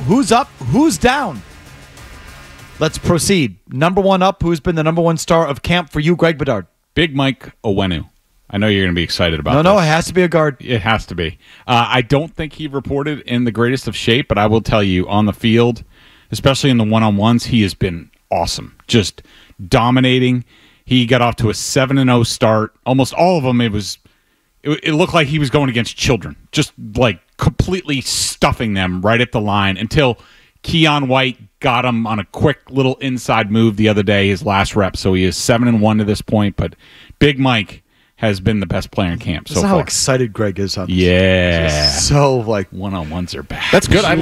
Who's up? Who's down? Let's proceed. Number one up, who's been the number one star of camp for you, Greg Bedard? Big Mike Owenu. I know you're going to be excited about this. No, it has to be a guard. It has to be. I don't think he reported in the greatest of shape, but I will tell you, on the field, especially in the one-on-ones, he has been awesome. Just dominating. He got off to a 7-0 start. Almost all of them, it looked like he was going against children. Just like completely stuffing them right at the line until Keon White got him on a quick little inside move the other day, his last rep. So he is 7-1 to this point, but Big Mike has been the best player in camp so far. That's how excited Greg is on this. Yeah. So, like, one-on-ones are back. That's good. I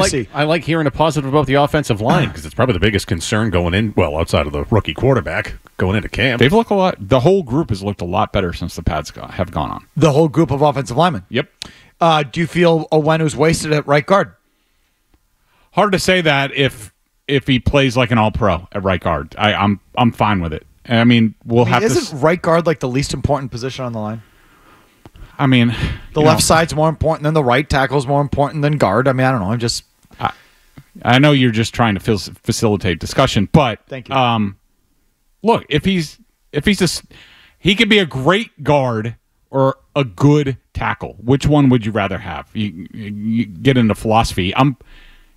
like hearing a positive about the offensive line because it's probably the biggest concern going in, well, outside of the rookie quarterback going into camp. They've looked a lot. The whole group has looked a lot better since the pads have gone on. The whole group of offensive linemen. Yep. Do you feel Owenu's wasted at right guard? Hard to say that if he plays like an all-pro at right guard. I'm fine with it. I mean, isn't right guard like the least important position on the line? I mean, the left side's more important than the right. Tackle's more important than guard. I mean, I don't know. I know you're just trying to facilitate discussion, but thank you. Look, if he could be a great guard or a good tackle. Which one would you rather have? You get into philosophy.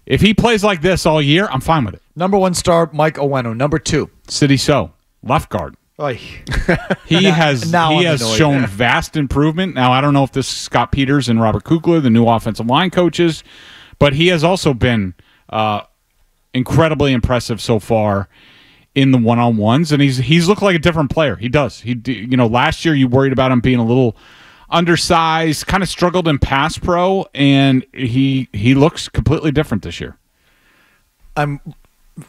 If he plays like this all year, I'm fine with it. Number one star, Mike Owenu. Number two, City So. Left guard. He has shown vast improvement. Now, I don't know if this is Scott Peters and Robert Kugler, the new offensive line coaches, but he has also been incredibly impressive so far in the one-on-ones, and he's looked like a different player. He does. Last year you worried about him being a little undersized, kind of struggled in pass pro, and he looks completely different this year. I'm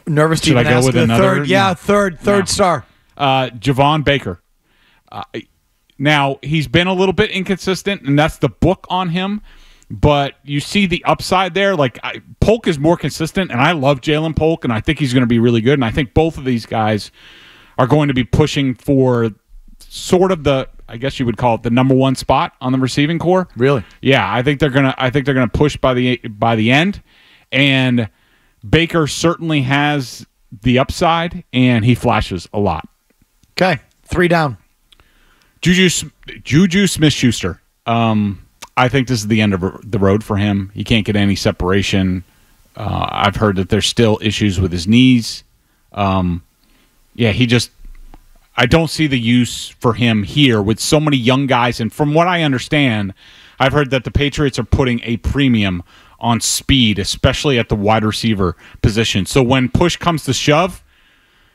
nervous to Should even I go ask with the another? third star. Javon Baker. Now, he's been a little bit inconsistent, and that's the book on him, but you see the upside there. Polk is more consistent, and I love Jalen Polk, and I think he's going to be really good, and I think both of these guys are going to be pushing for sort of I guess you would call it the number one spot on the receiving core. Really? Yeah, I think they're gonna push by the end, and Baker certainly has the upside, and he flashes a lot. Okay, 3 down. Juju Smith-Schuster. I think this is the end of the road for him. He can't get any separation. I've heard that there's still issues with his knees. I don't see the use for him here with so many young guys. And from what I understand, I've heard that the Patriots are putting a premium on speed, especially at the wide receiver position. So when push comes to shove,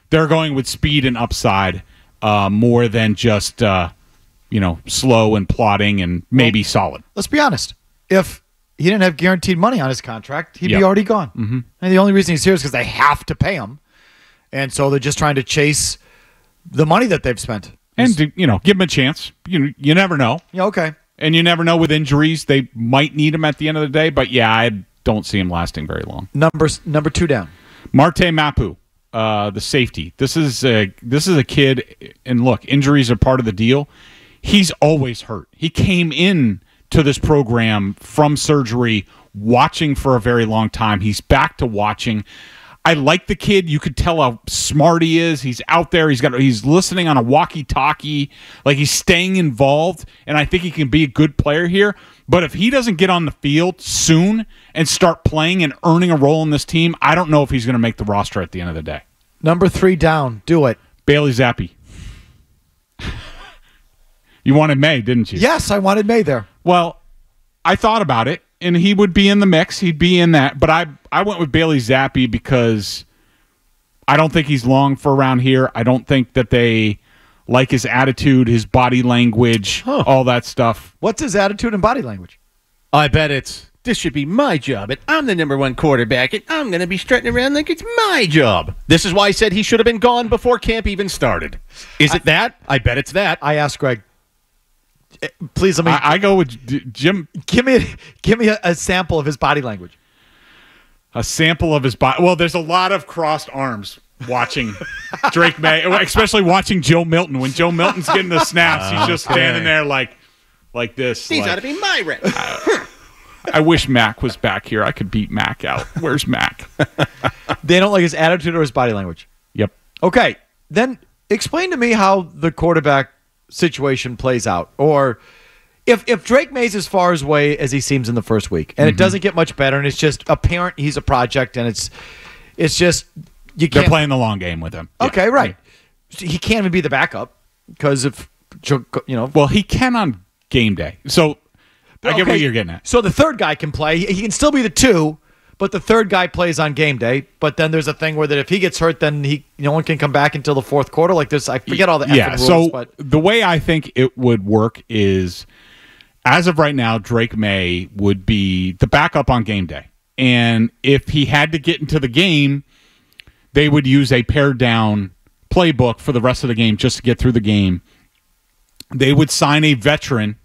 they're going with speed and upside more than just slow and plodding and maybe solid. Let's be honest. If he didn't have guaranteed money on his contract, he'd be already gone. Mm-hmm. And the only reason he's here is because they have to pay him. And so they're just trying to chase the money that they've spent. And, give him a chance. You never know. Yeah, okay. And you never know with injuries. They might need him at the end of the day. But, yeah, I don't see him lasting very long. Number 2 down. Marte Mapu, the safety. This is a kid, and look, injuries are part of the deal. He's always hurt. He came in to this program from surgery watching for a very long time. He's back to watching. I like the kid. You could tell how smart he is. He's out there. He's listening on a walkie-talkie. He's staying involved, and I think he can be a good player here. But if he doesn't get on the field soon and start playing and earning a role in this team, I don't know if he's going to make the roster at the end of the day. Number 3 down. Do it. Bailey Zappi. You wanted May, didn't you? Yes, I wanted May there. Well, I thought about it, and he would be in the mix. He'd be in that. But I went with Bailey Zappi because I don't think he's long for around here. I don't think that they like his attitude, his body language, all that stuff. What's his attitude and body language? I bet this should be my job, and I'm the number one quarterback, and I'm going to be strutting around like it's my job. This is why I said he should have been gone before camp even started. Is it that? I bet it's that. I asked Greg. Please let me. I go with Jim. Give me a sample of his body language. A sample of his body. Well, there's a lot of crossed arms watching Drake May, especially watching Joe Milton. When Joe Milton's getting the snaps, he's just standing there like this. These ought to be my reps. I wish Mac was back here. I could beat Mac out. Where's Mac? They don't like his attitude or his body language. Yep. Okay, then explain to me how the quarterback situation plays out. Or if Drake May's as far away as he seems in the first week, and it doesn't get much better, and it's just apparent he's a project, and it's just you can't. They're playing the long game with him. Okay, Yeah. right. He can't even be the backup because if Well, he can on game day. So I get what you're getting at. So the third guy can play. He can still be the 2, but the third guy plays on game day. But then there's a thing where that if he gets hurt, then no one can come back until the fourth quarter. Like this, I forget all the effing rules. So but the way I think it would work is, as of right now, Drake May would be the backup on game day. And if he had to get into the game, they would use a pared down playbook for the rest of the game just to get through the game. They would sign a veteran.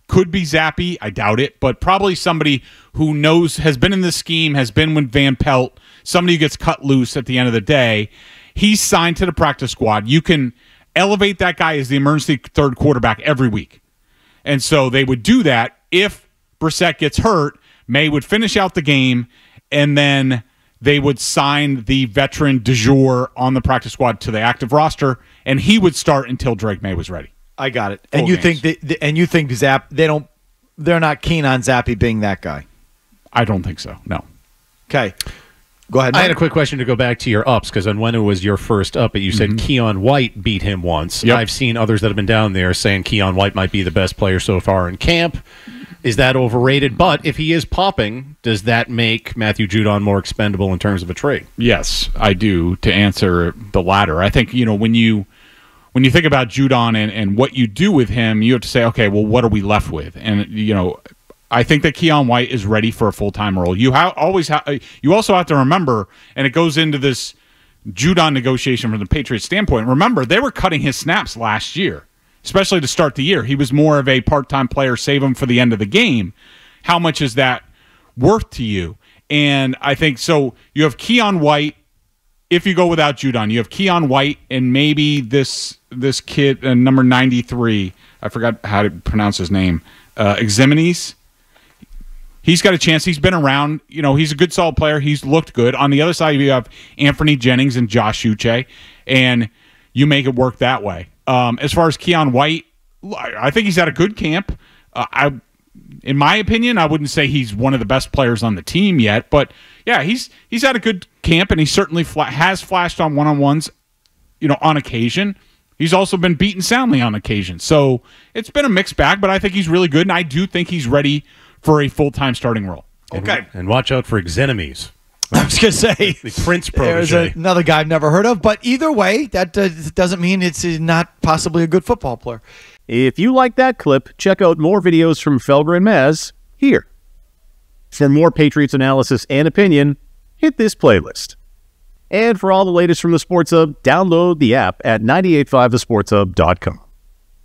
Could be Zappy, I doubt it, but probably somebody who knows, has been in the scheme, has been with Van Pelt, somebody who gets cut loose at the end of the day. He's signed to the practice squad. You can elevate that guy as the emergency third quarterback every week. And so they would do that. If Brissett gets hurt, May would finish out the game, and then they would sign the veteran du jour on the practice squad to the active roster, and he would start until Drake May was ready. I got it. And you think they're not keen on Zappy being that guy? I don't think so. No. Okay. Go ahead. I had a quick question to go back to your ups, because when it was your first up, you said Keon White beat him once. Yep. I've seen others that have been down there saying Keon White might be the best player so far in camp. Is that overrated? But if he is popping, does that make Matthew Judon more expendable in terms of a trade? Yes, I do, to answer the latter. I think, when you think about Judon and what you do with him, you have to say, okay, well, what are we left with? And, I think that Keon White is ready for a full-time role. You also have to remember, and it goes into this Judon negotiation from the Patriots standpoint, remember, they were cutting his snaps last year, especially to start the year. He was more of a part-time player, save him for the end of the game. How much is that worth to you? And I think, so you have Keon White. If you go without Judon, you have Keon White and maybe this kid, number 93. I forgot how to pronounce his name. Ximenes. He's got a chance. He's been around. He's a good, solid player. He's looked good. On the other side, you have Anthony Jennings and Josh Uche, and you make it work that way. As far as Keon White, I think he's had a good camp. In my opinion, I wouldn't say he's one of the best players on the team yet, but yeah, he's had a good camp, and he certainly has flashed on one-on-ones, on occasion. He's also been beaten soundly on occasion. So it's been a mixed bag, but I think he's really good, and I do think he's ready for a full-time starting role. Okay. And watch out for Ximenes. I was going to say, the Prince there's protege. another guy I've never heard of, but either way, that doesn't mean it's not possibly a good football player. If you like that clip, check out more videos from Felger and Mazz here. For more Patriots analysis and opinion, hit this playlist. And for all the latest from the Sports Hub, download the app at 985thesportshub.com.